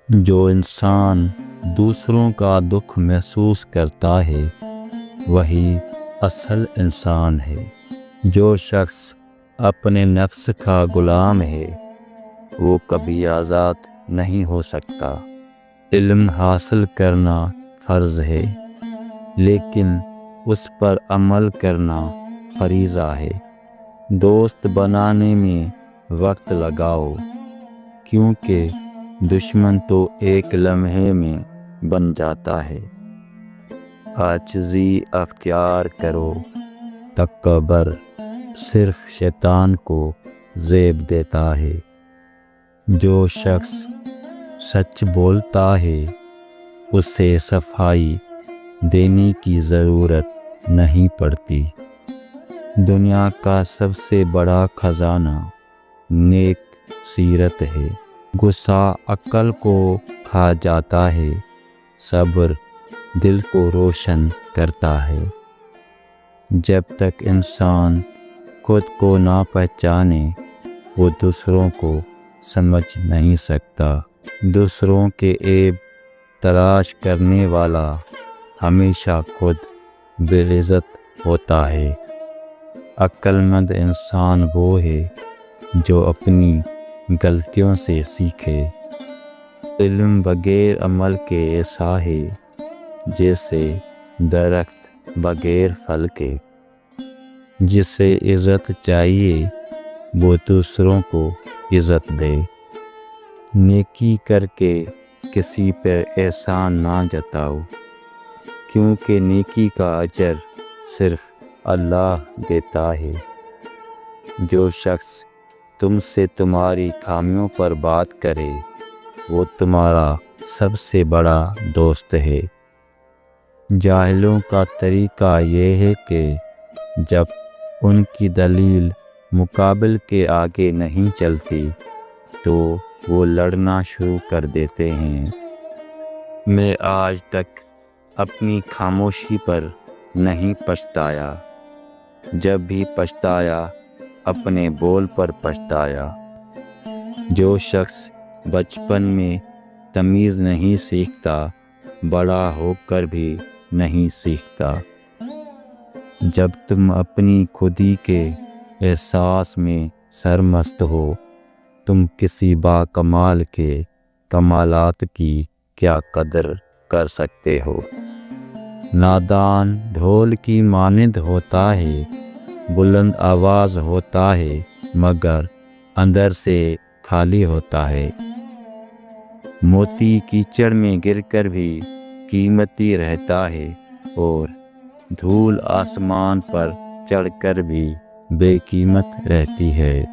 جو انسان دوسروں کا دکھ محسوس کرتا ہے وہی اصل انسان ہے۔ جو شخص اپنے نفس کا غلام ہے وہ کبھی آزاد نہیں ہو سکتا۔ علم حاصل کرنا فرض ہے لیکن اس پر عمل کرنا فریضہ ہے۔ دوست بنانے میں وقت لگاؤ کیونکہ دشمن تو ایک لمحے میں بن جاتا ہے۔ عاجزی اختیار کرو، تکبر صرف شیطان کو زیب دیتا ہے۔ جو شخص سچ بولتا ہے اسے صفائی دینے کی ضرورت نہیں پڑتی۔ دنیا کا سب سے بڑا خزانہ نیک سیرت ہے۔ غصہ عقل کو کھا جاتا ہے، صبر دل کو روشن کرتا ہے۔ جب تک انسان خود کو نہ پہچانے وہ دوسروں کو سمجھ نہیں سکتا۔ دوسروں کے عیب تلاش کرنے والا ہمیشہ خود بے عزت ہوتا ہے۔ عقل مند انسان وہ ہے جو اپنی غلطیوں سے سیکھے۔ علم بغیر عمل کے ایسا ہے جیسے درخت بغیر پھل کے۔ جسے عزت چاہیے وہ دوسروں کو عزت دے۔ نیکی کر کے کسی پر احسان نہ جتاؤ کیونکہ نیکی کا اجر صرف اللہ دیتا ہے۔ جو شخص تم سے تمہاری خامیوں پر بات کرے وہ تمہارا سب سے بڑا دوست ہے۔ جاہلوں کا طریقہ یہ ہے کہ جب ان کی دلیل مقابل کے آگے نہیں چلتی تو وہ لڑنا شروع کر دیتے ہیں۔ میں آج تک اپنی خاموشی پر نہیں پچھتایا، جب بھی پچھتایا اپنے بول پر پچھتایا۔ جو شخص بچپن میں تمیز نہیں سیکھتا بڑا ہو کر بھی نہیں سیکھتا۔ جب تم اپنی خودی کے احساس میں سرمست ہو تم کسی باکمال کے کمالات کی کیا قدر کر سکتے ہو۔ نادان ڈھول کی مانند ہوتا ہے، بلند آواز ہوتا ہے مگر اندر سے خالی ہوتا ہے۔ موتی کیچڑ میں گر کر بھی قیمتی رہتا ہے اور دھول آسمان پر چڑھ کر بھی بے قیمت رہتی ہے۔